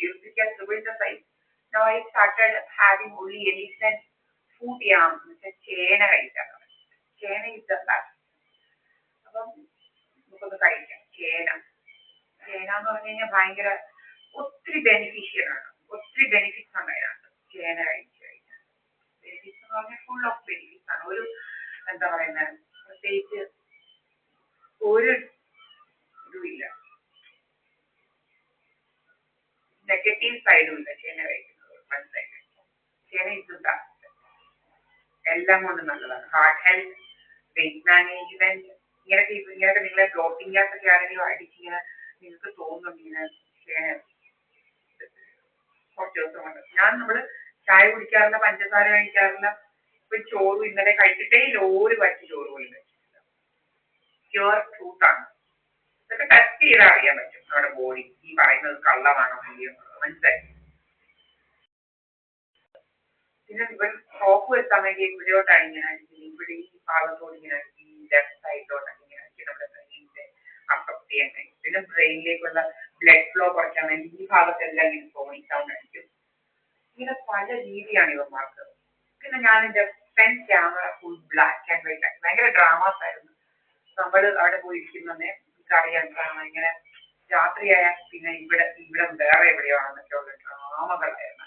used to get triple the size. Now I started having only elephant food yam, ചേന കഴിക്കാറ്. ചേന is the best. അപ്പം നമുക്കൊന്ന് കഴിക്കാം ചേന. ചേന എന്ന് പറഞ്ഞു കഴിഞ്ഞാൽ ഭയങ്കര ഒത്തിരി ബെനിഫിഷ്യലാണ്, ഒത്തിരി ബെനിഫിറ്റ്സ് ആണ് അതിനകത്ത് ചേന കഴിച്ചു കഴിഞ്ഞാൽ. ബെനിഫിറ്റ്സ് എന്ന് പറഞ്ഞാൽ ഫുൾ ഓഫ് ബെനിഫിറ്റ്സ് ആണ്. ഒരു എന്താ പറയുന്നത്, പ്രത്യേകിച്ച് ഒരു ഇതുമില്ല, നെഗറ്റീവ് സൈഡും ഇല്ല ചേന കഴിക്കുന്നത്. മനസ്സിലായില്ലേ? ചേന ഇസ് ബെസ്റ്റ്, എല്ലാം കൊണ്ടും നല്ലതാണ്. ഹാർട്ട് ഹെൽത്ത്, വെയിറ്റ് മാനേജ്മെന്റ്, ഇങ്ങനത്തെ നിങ്ങളെ ബ്ലോട്ടിംഗ് ഗ്യാസ് ഒക്കെ ആരെങ്കിലും അടിച്ചിങ്ങനെ നിങ്ങൾക്ക് തോന്നുന്നുണ്ട് ഇങ്ങനെ ചേന കുറച്ച് ദിവസം കൊണ്ട്. നമ്മള് ചായ കുടിക്കാറില്ല, പഞ്ചസാര കഴിക്കാറില്ല, ഇപ്പൊ ചോറും ഇന്നലെ കഴിച്ചിട്ടേ ലോറി വറ്റി ചോറ് പോലും കഴിച്ചിട്ടില്ല. പ്യുവർ ട്രൂത്ത് ആണ്. ഇതൊക്കെ ടെസ്റ്റ് ചെയ്താൽ അറിയാൻ പറ്റും നമ്മുടെ ബോഡി ഈ പറയുന്നത് കള്ളമാണോ ഇല്ലയോ എന്നുള്ളത്. മനസ്സിലായി? പിന്നെ ഇവൻ സോപ്പ് വെച്ചാൽ വേണ്ടി ഇവിടെയോട്ടാണ് ഇങ്ങനെ അടിക്കുന്നത്, ഇവിടെ ഈ ഭാഗത്തോട് ഇങ്ങനെ അടിക്കും, ഈ ലെഫ്റ്റ് സൈഡിലോട്ടൊക്കെ ഇങ്ങനെ അടിക്കും നമ്മുടെ ബ്രെയിനിന്റെ അഫക്ട് ചെയ്യാൻ വേണ്ടി. പിന്നെ ബ്രെയിനിലേക്കുള്ള ബ്ലഡ് ഫ്ലോ കുറയ്ക്കാൻ വേണ്ടി ഈ ഭാഗത്തെല്ലാം ഇങ്ങനെ സോണിക് സൗണ്ട് അടിക്കും. ഇങ്ങനെ പല രീതിയാണ് ഇവന്മാർക്ക്. പിന്നെ ഞാൻ എൻ്റെ friend camera full black and white ആക്കി. ഭയങ്കര ഡ്രാമാസ് ആയിരുന്നു. നമ്മൾ അവിടെ പോയിരിക്കുന്നതന്നെ അറിയാൻ കാരണം ഇങ്ങനെ രാത്രിയായാൽ പിന്നെ ഇവിടെ വേറെ എവിടെയാണെന്നൊക്കെ ഉള്ള ഡ്രാമകളായിരുന്നു.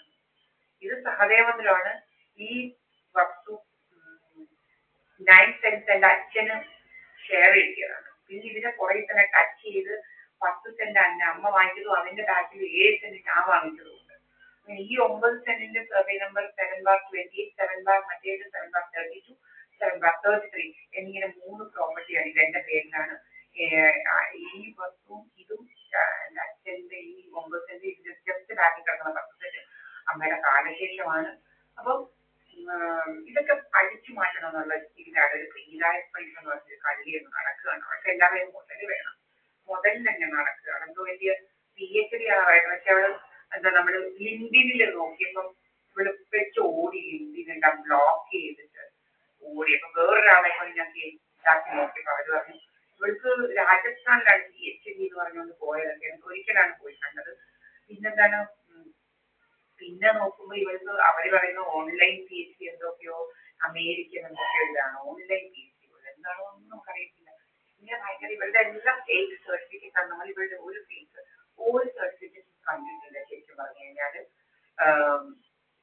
ഇത് സഹദേവത്തിലാണ് ഈ വസ്തു 9 സെൻസ് എൻ്റെ അച്ഛന് ഷെയർ ചെയ്തതാണ്. പിന്നെ ഇതിനെ പുറകെ തന്നെ ടച്ച് ചെയ്ത് 10 സെന്റ് എൻ്റെ അമ്മ വാങ്ങിച്ചതും അതിന്റെ ബാക്കിൽ 7 സെന്റ് ഞാൻ വാങ്ങിച്ചതും ഉണ്ട്. ഈ 9 സെന്റിന്റെ സർവേ നമ്പർ 7/28, 7 മറ്റേത് 7/32, 7/33 എന്നിങ്ങനെ 3 പ്രോപ്പർട്ടിയാണ് ഇത് എന്റെ പേരിലാണ്. ഈ വസ്തുവും ഇതും എൻ്റെ അച്ഛൻ്റെ ഈ 9 സെന്റ് ഇതിന്റെ ജസ്റ്റ് ബാക്കിൽ കിടക്കുന്ന 10 സെന്റ് അമ്മയുടെ കാലശേഷമാണ്. അപ്പം ഇതൊക്കെ അടിച്ചു മാറ്റണം എന്നുള്ള ഇതിലാണ് ഒരു പ്രീലായ പൈസ എന്ന് പറഞ്ഞൊരു കളിയൊന്ന് നടക്കുകയാണ്. പക്ഷെ എല്ലാവരും മുതൽ വേണം, മുതലിൽ തന്നെ നടക്കുകയാണ്. എന്തോ വലിയ PhD ആവായിട്ട്. പക്ഷെ അവള് എന്താ നമ്മള് ലിങ്കിനിൽ നോക്കിയപ്പം ഇവള് വെച്ച് ഓടി, ലിങ്കിനെല്ലാം ബ്ലോക്ക് ചെയ്തിട്ട് ഓടി. അപ്പൊ വേറൊരാളെ കൊണ്ട് ഞാൻ ഇതാക്കി നോക്കിയപ്പോ അവര് പറഞ്ഞു ഇവൾക്ക് രാജസ്ഥാനിലാണ് PhD എന്ന് പറഞ്ഞുകൊണ്ട് പോയതൊക്കെ. എനിക്ക് ഒരിക്കലാണ് പോയി കണ്ടത്. പിന്നെന്താണ്, പിന്നെ നോക്കുമ്പോ ഇവൾക്ക് അവര് പറയുന്ന ഓൺലൈൻ PhD എന്തൊക്കെയോ അമേരിക്കൻ എന്തൊക്കെയോ ഇതാണ് ഓൺലൈൻ PhD. എന്താണോ ഒന്നും നമുക്കറിയത്തില്ല. പിന്നെ ഭയങ്കര ഇവരുടെ എല്ലാം ഫേക്ക് സർട്ടിഫിക്കറ്റ് ആണ്. നമ്മൾ ഇവരുടെ ഒരു സർട്ടിഫിക്കറ്റ് കണ്ടിട്ടില്ല. ശരിക്കും പറഞ്ഞു കഴിഞ്ഞാല്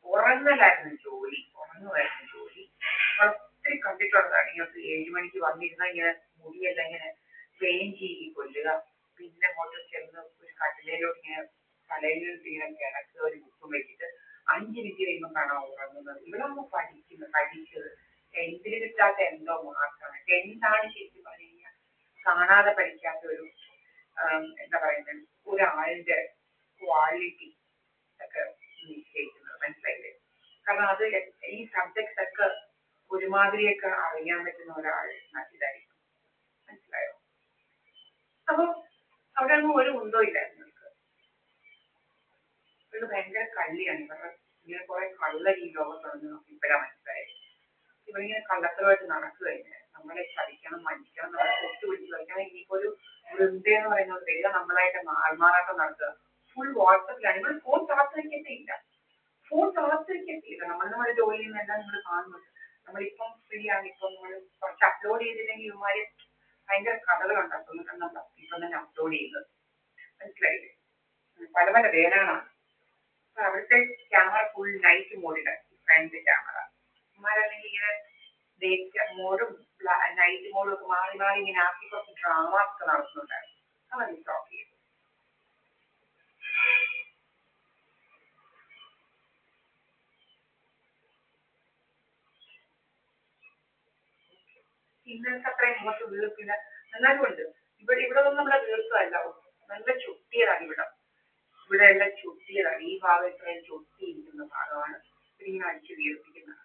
ഉറങ്ങലായിരുന്നു ജോലി, ഒത്തിരി കണ്ടിട്ടുള്ളതാണ്. ഇങ്ങോട്ട് 7 മണിക്ക് വന്നിരുന്ന ഇങ്ങനെ മുടിയെല്ലാം ഇങ്ങനെ പെയിൻ ചെയ്ത് കൊല്ലുക, പിന്നെ അങ്ങോട്ട് ചെന്ന് ഒരു കട്ടിലയിലോട്ട് ഇങ്ങനെ തലയിൽ ഇങ്ങനെ കിടക്കുക, ഒരു ബുക്കും വെച്ചിട്ട് 5 മിനിറ്റ് കഴിയുമ്പോൾ കാണാൻ ഉറങ്ങുന്നത്. ഇവിടെ ഒന്ന് പഠിച്ചത് ടെൻത്തിൽ കിട്ടാത്ത എന്തോ മാർക്കാണ്. ടെൻത്താണ് ശരിക്കും പറഞ്ഞു കഴിഞ്ഞാൽ കാണാതെ പഠിക്കാത്ത ഒരു എന്താ പറയുന്നത് ഒരാളിന്റെ ക്വാളിറ്റി ഒക്കെ നിശ്ചയിക്കുന്നത്. മനസ്സിലായില്ലേ? കാരണം അത് ഈ സബ്ജക്ട്സ് ഒക്കെ ഒരുമാതിരിയൊക്കെ അറിയാൻ പറ്റുന്ന ഒരാൾ ഇതായിരിക്കും. മനസ്സിലായോ? അപ്പൊ അവിടെ ഒന്നും ഒരു ഉണ്ടോ ഇല്ലായിരുന്നു. ഇത് ഭയങ്കര കള്ളിയാണ്. ഇവരുടെ ഇങ്ങനെ കുറെ കള്ള ഈ ലോകത്തുണ്ടെന്ന് നമുക്ക് ഇപ്പോഴാണ് മനസ്സിലായത്. ഇവരിങ്ങനെ കള്ളത്തരമായിട്ട് നടക്കുക തന്നെ. നമ്മളെ ചതിക്കണം, മരിക്കണം, നമ്മളെ കൊട്ടുപിടിച്ച് വയ്ക്കണം. ഇനിയിപ്പോ ഒരു വൃന്ദയെന്ന് പറയുന്നത് വരിക നമ്മളായിട്ട് ആൾമാറാട്ടം നടത്തുക. ഫുൾ വാട്സപ്പിലാണ്. ഇവർ ഫോൺ താഴ്ത്തി വയ്ക്കത്തില്ല. നമ്മുടെ ജോലിയിൽ നിന്നെല്ലാം നിങ്ങൾ കാണുന്നുണ്ട്. നമ്മളിപ്പം ഫ്രീ ആണ്, ഇപ്പം നമ്മൾ കുറച്ച് അപ്ലോഡ് ചെയ്തില്ലെങ്കിൽ ഇവന്മാര് ഭയങ്കര കഥകളുണ്ടാക്കുന്നു. ഇപ്പം തന്നെ അപ്ലോഡ് ചെയ്തത്. മനസ്സിലായില്ലേ? പല പല പേരാണ്. അവിടുത്തെ ക്യാമറ ഫുൾ നൈറ്റ് മോഡിലാണ്, ഫ്രണ്ട് ക്യാമറ. ഇവന്മാരല്ലെങ്കിൽ ഇങ്ങനെ ഡേ മോഡും നൈറ്റ് മോഡും ഒക്കെ മാറി മാറി ഇങ്ങനെ ആക്കി കുറച്ച് ഡ്രാമാസ് ഒക്കെ നടക്കുന്നുണ്ടായിരുന്നു. അവൻ സ്റ്റോപ്പ് ചെയ്തു. ഇന്നത്തെ അത്രയും മുഖത്ത് വീർപ്പില്ല. എന്നാലും ഉണ്ട് ഇവിടെ ഒന്നും നമ്മളെ വീർപ്പല്ല, നല്ല ചുട്ടിയതാണ് ഇവിടെ എല്ലാം ചുട്ടിയതാണ്. ഈ ഭാഗം ഇത്രയും ചുട്ടിയിരിക്കുന്ന ഭാഗമാണ് ഇങ്ങനെ അടിച്ച് വീർപ്പിക്കുന്നത്.